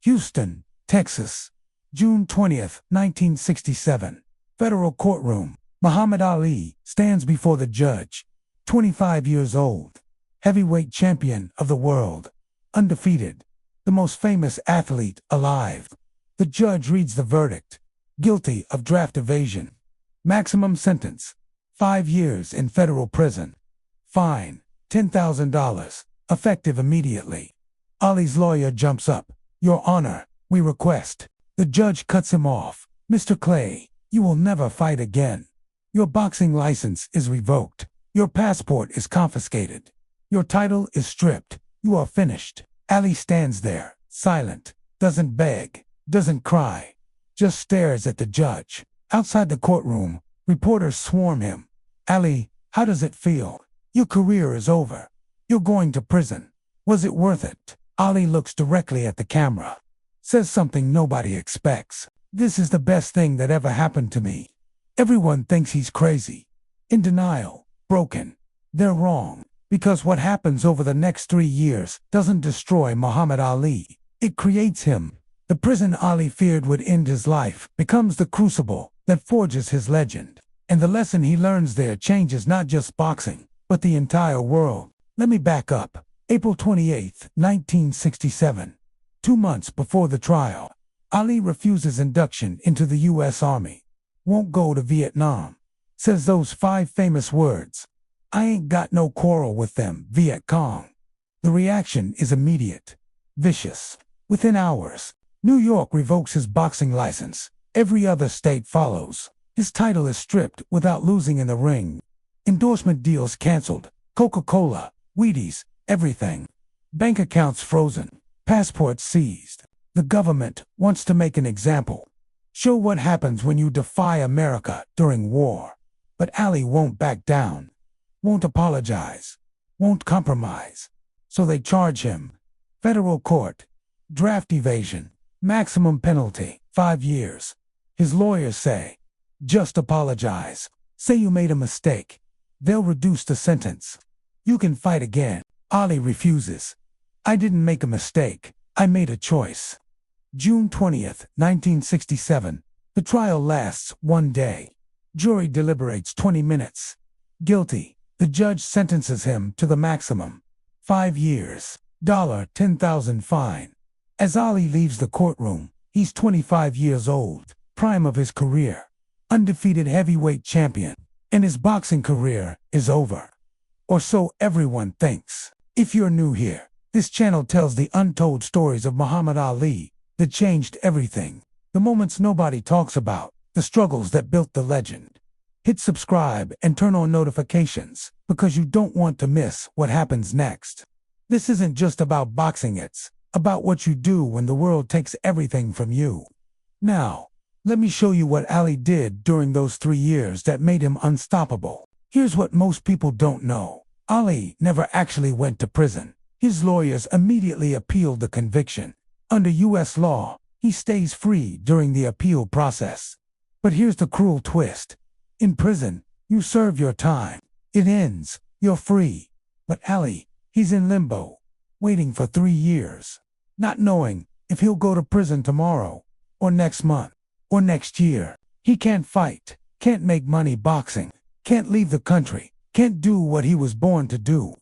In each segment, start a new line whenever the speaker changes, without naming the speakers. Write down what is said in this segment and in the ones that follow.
Houston, Texas, June 20th, 1967. Federal courtroom. Muhammad Ali stands before the judge. 25 years old. Heavyweight champion of the world. Undefeated. The most famous athlete alive. The judge reads the verdict. Guilty of draft evasion. Maximum sentence: 5 years in federal prison. Fine: $10,000. Effective immediately. Ali's lawyer jumps up. Your Honor, we request. The judge cuts him off. Mr. Clay, you will never fight again. Your boxing license is revoked. Your passport is confiscated. Your title is stripped. You are finished. Ali stands there, silent, doesn't beg, doesn't cry, just stares at the judge. Outside the courtroom, reporters swarm him. Ali, how does it feel? Your career is over. You're going to prison. Was it worth it? Ali looks directly at the camera. Says something nobody expects. This is the best thing that ever happened to me. Everyone thinks he's crazy. In denial. Broken. They're wrong. Because what happens over the next 3 years doesn't destroy Muhammad Ali. It creates him. The prison Ali feared would end his life becomes the crucible that forges his legend. And the lesson he learns there changes not just boxing, but the entire world. Let me back up. April 28, 1967. 2 months before the trial, Ali refuses induction into the U.S. Army. Won't go to Vietnam. Says those 5 famous words. I ain't got no quarrel with them, Viet Cong. The reaction is immediate. Vicious. Within hours, New York revokes his boxing license. Every other state follows. His title is stripped without losing in the ring. Endorsement deals canceled. Coca-Cola, Wheaties, everything. Bank accounts frozen. Passports seized. The government wants to make an example. Show what happens when you defy America during war. But Ali won't back down. Won't apologize. Won't compromise. So they charge him. Federal court. Draft evasion. Maximum penalty: 5 years. His lawyers say, just apologize. Say you made a mistake. They'll reduce the sentence. You can fight again. Ali refuses. I didn't make a mistake. I made a choice. June 20th, 1967. The trial lasts 1 day. Jury deliberates 20 minutes. Guilty. The judge sentences him to the maximum. 5 years. $10,000 fine. As Ali leaves the courtroom, he's 25 years old, prime of his career. Undefeated heavyweight champion. And his boxing career is over. Or so everyone thinks. If you're new here, this channel tells the untold stories of Muhammad Ali that changed everything. The moments nobody talks about, the struggles that built the legend. Hit subscribe and turn on notifications because you don't want to miss what happens next. This isn't just about boxing, it's about what you do when the world takes everything from you. Now, let me show you what Ali did during those 3 years that made him unstoppable. Here's what most people don't know. Ali never actually went to prison. His lawyers immediately appealed the conviction. Under U.S. law, he stays free during the appeal process. But here's the cruel twist. In prison, you serve your time. It ends. You're free. But Ali, he's in limbo, waiting for 3 years, not knowing if he'll go to prison tomorrow, or next month, or next year. He can't fight, can't make money boxing, can't leave the country, can't do what he was born to do.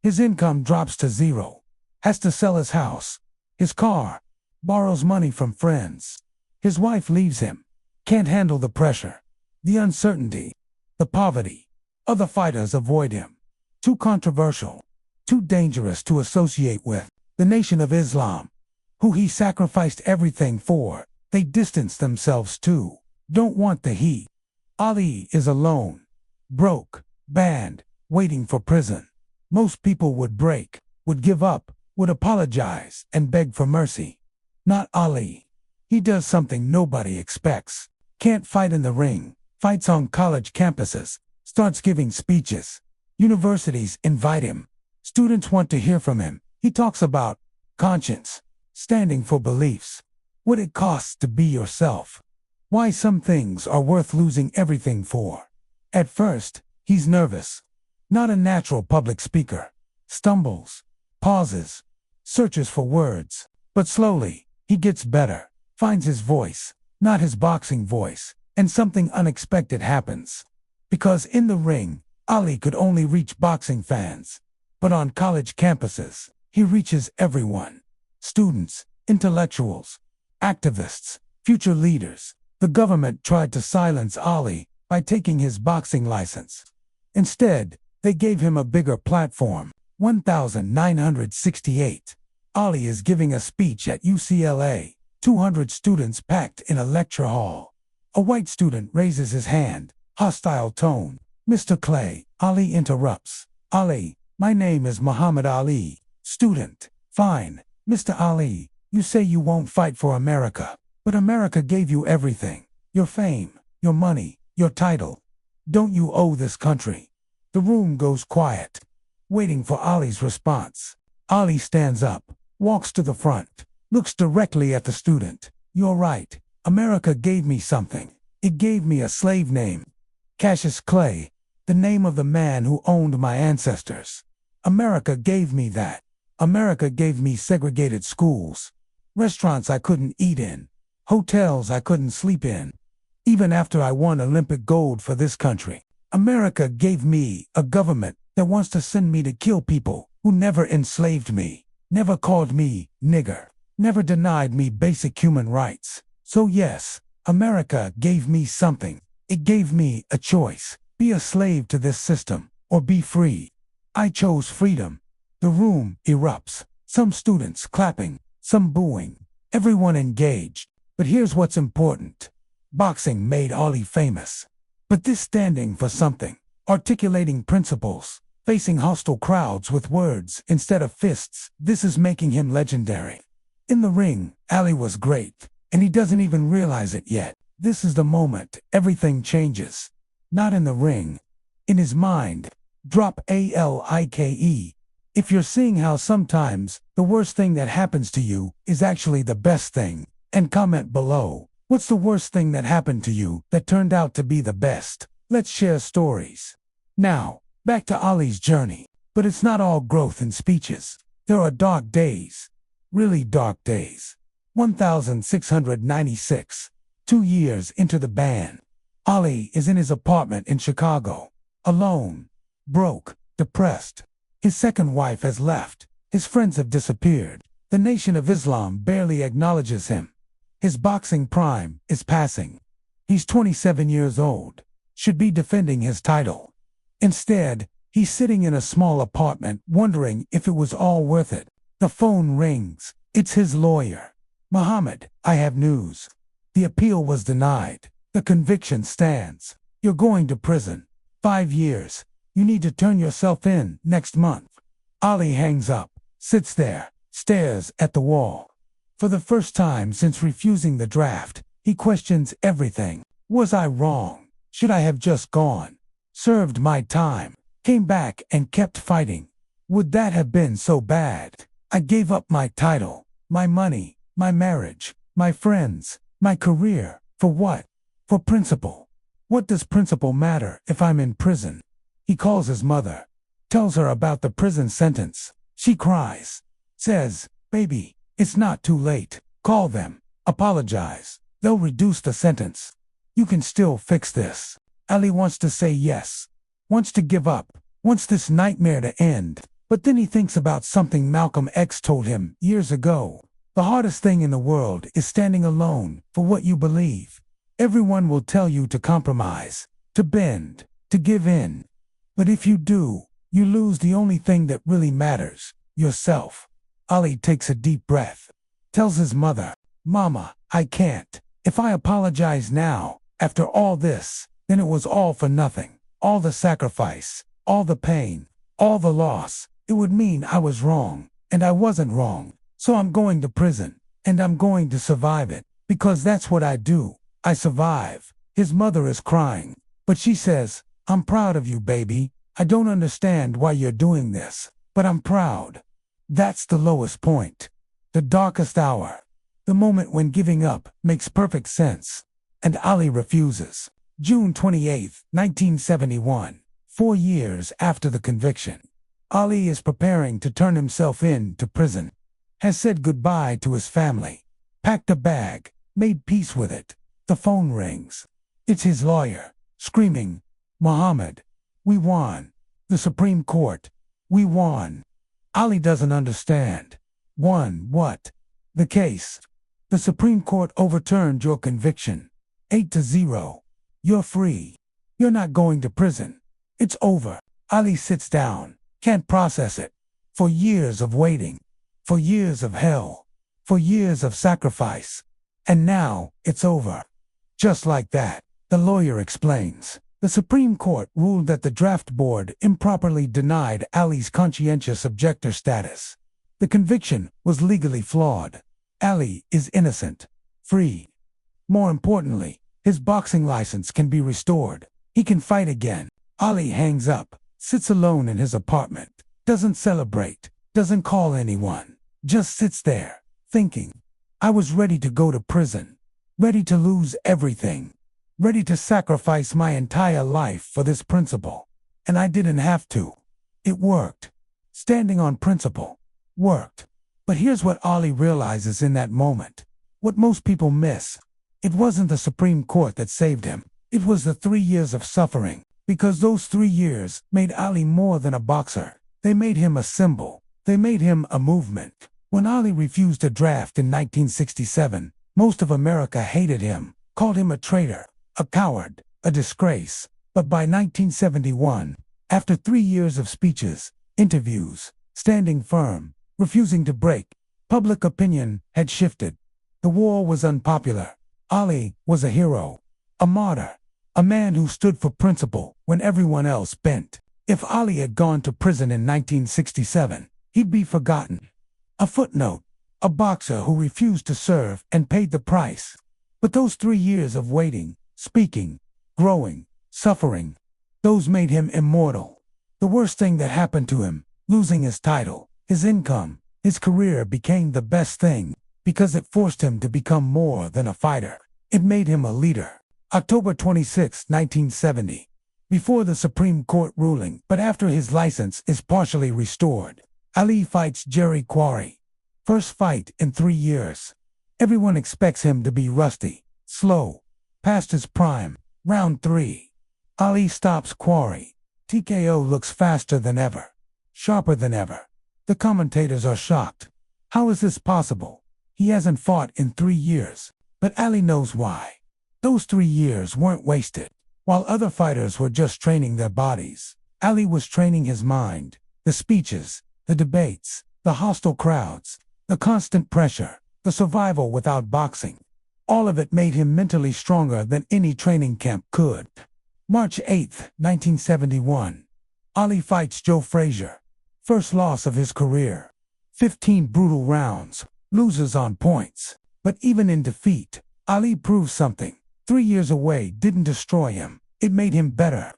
His income drops to zero, has to sell his house, his car, borrows money from friends. His wife leaves him, can't handle the pressure, the uncertainty, the poverty. Other fighters avoid him. Too controversial, too dangerous to associate with. The Nation of Islam, who he sacrificed everything for, they distance themselves too. Don't want the heat. Ali is alone, broke, banned, waiting for prison. Most people would break, would give up, would apologize and beg for mercy. Not Ali. He does something nobody expects. Can't fight in the ring, fights on college campuses, starts giving speeches. Universities invite him. Students want to hear from him. He talks about conscience, standing for beliefs, what it costs to be yourself, why some things are worth losing everything for. At first, he's nervous, not a natural public speaker, stumbles, pauses, searches for words, but slowly, He gets better, finds his voice, not his boxing voice, and something unexpected happens. Because in the ring, Ali could only reach boxing fans. But on college campuses, he reaches everyone. Students, intellectuals, activists, future leaders. The government tried to silence Ali by taking his boxing license. Instead, they gave him a bigger platform. 1968. Ali is giving a speech at UCLA. 200 students packed in a lecture hall. A white student raises his hand. Hostile tone. Mr. Clay, Ali interrupts. Ali, my name is Muhammad Ali. Student, fine. Mr. Ali, you say you won't fight for America, but America gave you everything. Your fame, your money, your title. Don't you owe this country? The room goes quiet, waiting for Ali's response. Ali stands up, walks to the front, looks directly at the student. You're right. America gave me something. It gave me a slave name. Cassius Clay, the name of the man who owned my ancestors. America gave me that. America gave me segregated schools, restaurants I couldn't eat in, hotels I couldn't sleep in. Even after I won Olympic gold for this country, America gave me a government that wants to send me to kill people who never enslaved me, never called me nigger, never denied me basic human rights. So yes, America gave me something. It gave me a choice. Be a slave to this system, or be free. I chose freedom. The room erupts. Some students clapping, some booing, everyone engaged. But here's what's important. Boxing made Ali famous. But this standing for something, articulating principles, facing hostile crowds with words instead of fists, this is making him legendary. In the ring, Ali was great, and he doesn't even realize it yet. This is the moment everything changes. Not in the ring, in his mind. Drop ALIKE. If you're seeing how sometimes the worst thing that happens to you is actually the best thing, and comment below, what's the worst thing that happened to you that turned out to be the best? Let's share stories. Now, back to Ali's journey. But it's not all growth and speeches. There are dark days. Really dark days. 1696. 2 years into the ban. Ali is in his apartment in Chicago. Alone. Broke. Depressed. His second wife has left. His friends have disappeared. The Nation of Islam barely acknowledges him. His boxing prime is passing. He's 27 years old. Should be defending his title. Instead, he's sitting in a small apartment wondering if it was all worth it. The phone rings. It's his lawyer. Muhammad, I have news. The appeal was denied. The conviction stands. You're going to prison. 5 years. You need to turn yourself in next month. Ali hangs up, sits there, stares at the wall. For the first time since refusing the draft, he questions everything. Was I wrong? Should I have just gone? Served my time, came back and kept fighting. Would that have been so bad? I gave up my title, my money, my marriage, my friends, my career. For what? For principle. What does principle matter if I'm in prison? He calls his mother, tells her about the prison sentence. She cries, says, baby, it's not too late. Call them, apologize. They'll reduce the sentence. You can still fix this. Ali wants to say yes, wants to give up, wants this nightmare to end. But then he thinks about something Malcolm X told him years ago. The hardest thing in the world is standing alone for what you believe. Everyone will tell you to compromise, to bend, to give in. But if you do, you lose the only thing that really matters, yourself. Ali takes a deep breath, tells his mother, Mama, I can't. If I apologize now, after all this, then it was all for nothing. All the sacrifice, all the pain, all the loss. It would mean I was wrong, and I wasn't wrong. So I'm going to prison, and I'm going to survive it, because that's what I do. I survive. His mother is crying, but she says, I'm proud of you, baby. I don't understand why you're doing this, but I'm proud. That's the lowest point. The darkest hour. The moment when giving up makes perfect sense. And Ali refuses. June 28, 1971. 4 years after the conviction. Ali is preparing to turn himself in to prison. Has said goodbye to his family. packed a bag, made peace with it. The phone rings. It's his lawyer, screaming, "Muhammad, we won. The Supreme Court, we won." Ali doesn't understand. Won what? The case. The Supreme Court overturned your conviction. 8-0. You're free. You're not going to prison. It's over. Ali sits down, can't process it. For years of waiting, for years of hell, for years of sacrifice. And now, it's over. Just like that, the lawyer explains. The Supreme Court ruled that the draft board improperly denied Ali's conscientious objector status. The conviction was legally flawed. Ali is innocent, free. More importantly, his boxing license can be restored. He can fight again. Ali hangs up, sits alone in his apartment, doesn't celebrate, doesn't call anyone, just sits there, thinking, I was ready to go to prison, ready to lose everything, ready to sacrifice my entire life for this principle. And I didn't have to. It worked. Standing on principle worked. But here's what Ali realizes in that moment. What most people miss. It wasn't the Supreme Court that saved him. It was the 3 years of suffering. Because those 3 years made Ali more than a boxer. They made him a symbol. They made him a movement. When Ali refused to draft in 1967, most of America hated him, called him a traitor, a coward, a disgrace. But by 1971, after 3 years of speeches, interviews, standing firm, refusing to break, public opinion had shifted. The war was unpopular. Ali was a hero, a martyr, a man who stood for principle when everyone else bent. If Ali had gone to prison in 1967, he'd be forgotten. A footnote, a boxer who refused to serve and paid the price. But those 3 years of waiting, speaking, growing, suffering, those made him immortal. The worst thing that happened to him, losing his title, his income, his career, became the best thing because it forced him to become more than a fighter. It made him a leader. October 26, 1970. Before the Supreme Court ruling, but after his license is partially restored, Ali fights Jerry Quarry. First fight in 3 years. Everyone expects him to be rusty, slow, past his prime. Round 3. Ali stops Quarry. TKO looks faster than ever, sharper than ever. The commentators are shocked. How is this possible? He hasn't fought in 3 years. But Ali knows why. Those 3 years weren't wasted. While other fighters were just training their bodies, Ali was training his mind. The speeches, the debates, the hostile crowds, the constant pressure, the survival without boxing. All of it made him mentally stronger than any training camp could. March 8, 1971. Ali fights Joe Frazier. First loss of his career. 15 brutal rounds, loses on points. But even in defeat, Ali proved something. 3 years away didn't destroy him. It made him better.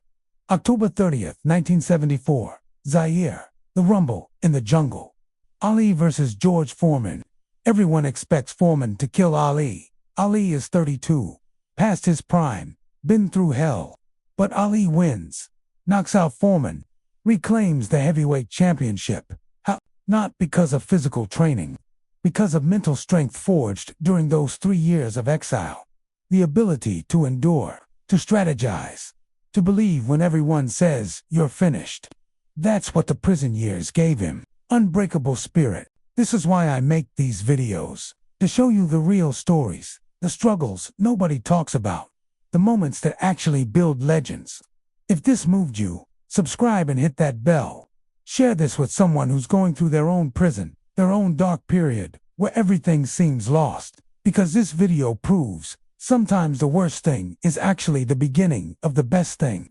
October 30th, 1974. Zaire. The Rumble in the Jungle. Ali versus George Foreman. Everyone expects Foreman to kill Ali. Ali is 32. Past his prime. Been through hell. But Ali wins. Knocks out Foreman. Reclaims the heavyweight championship. How? Not because of physical training. Because of mental strength forged during those 3 years of exile. The ability to endure, to strategize, to believe when everyone says, you're finished. That's what the prison years gave him. Unbreakable spirit. This is why I make these videos. To show you the real stories, the struggles nobody talks about, the moments that actually build legends. If this moved you, subscribe and hit that bell. Share this with someone who's going through their own prison, their own dark period, where everything seems lost. Because this video proves, sometimes the worst thing is actually the beginning of the best thing.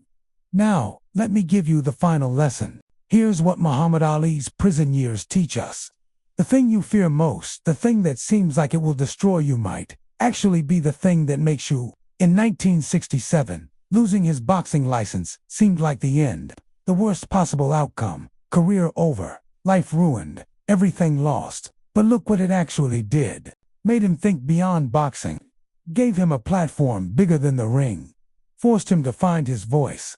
Now, let me give you the final lesson. Here's what Muhammad Ali's prison years teach us. The thing you fear most, the thing that seems like it will destroy you, might actually be the thing that makes you. In 1967, losing his boxing license seemed like the end. The worst possible outcome. Career over. Life ruined. Everything lost. But look what it actually did. Made him think beyond boxing. Gave him a platform bigger than the ring. Forced him to find his voice.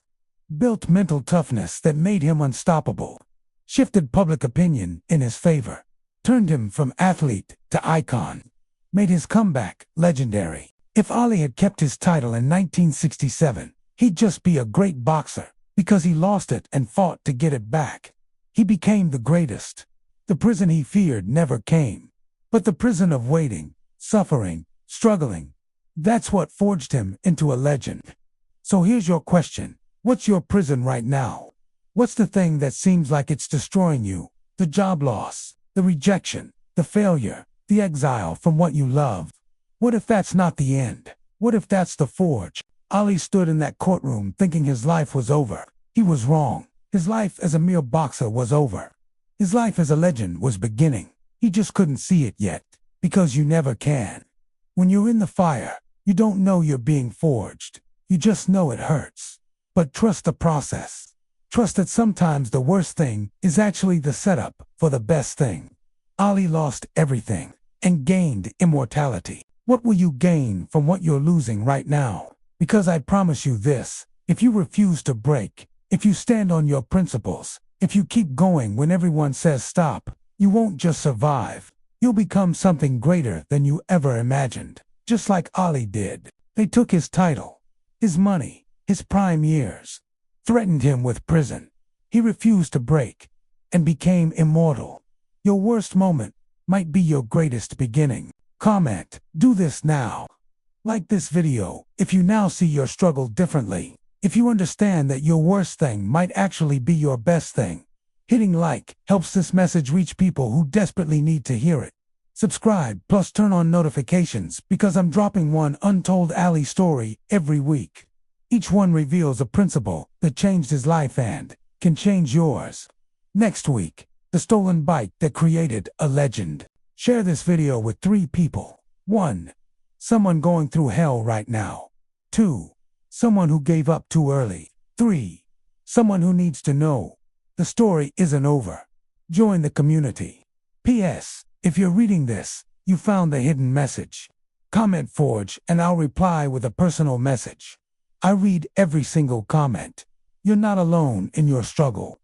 Built mental toughness that made him unstoppable. Shifted public opinion in his favor. Turned him from athlete to icon. made his comeback legendary. If Ali had kept his title in 1967, he'd just be a great boxer because he lost it and fought to get it back. He became the greatest. The prison he feared never came, but the prison of waiting, suffering, struggling, that's what forged him into a legend. So here's your question. What's your prison right now? What's the thing that seems like it's destroying you? The job loss, the rejection, the failure, the exile from what you love. What if that's not the end? What if that's the forge? Ali stood in that courtroom thinking his life was over. He was wrong. His life as a mere boxer was over. His life as a legend was beginning. He just couldn't see it yet, because you never can. When you're in the fire, you don't know you're being forged. You just know it hurts. But trust the process. Trust that sometimes the worst thing is actually the setup for the best thing. Ali lost everything and gained immortality. What will you gain from what you're losing right now? Because I promise you this, if you refuse to break, if you stand on your principles, if you keep going when everyone says stop, you won't just survive. You'll become something greater than you ever imagined. Just like Ali did. They took his title, his money, his prime years, threatened him with prison. He refused to break and became immortal. Your worst moment might be your greatest beginning. Comment, do this now. Like this video if you now see your struggle differently. If you understand that your worst thing might actually be your best thing. Hitting like helps this message reach people who desperately need to hear it. Subscribe plus turn on notifications because I'm dropping one untold Ali story every week. Each one reveals a principle that changed his life and can change yours. Next week, the stolen bike that created a legend. Share this video with 3 people. 1. Someone going through hell right now. 2. Someone who gave up too early. 3. Someone who needs to know the story isn't over. Join the community. P.S. If you're reading this, you found the hidden message. Comment Forge and I'll reply with a personal message. I read every single comment. You're not alone in your struggle.